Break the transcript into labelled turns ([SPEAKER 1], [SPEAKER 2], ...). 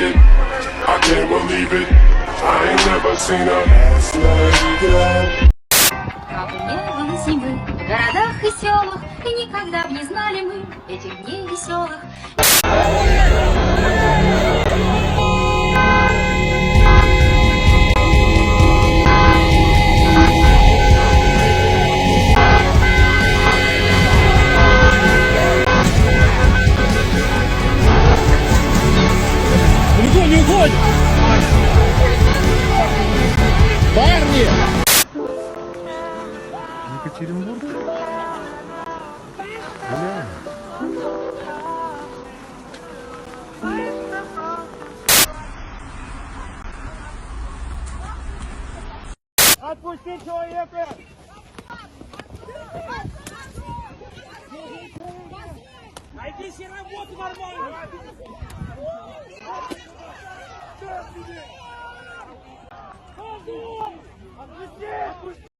[SPEAKER 1] it. I can't believe it. I ain't never seen a ass like that.
[SPEAKER 2] Как не было зимы в городах и селах, и никогда б не знали мы этих дней веселых.
[SPEAKER 3] Никто не уходит! Парни! Екатеринбург? Бля. Отпусти человека! Найди себе работу нормальную! Отпусти!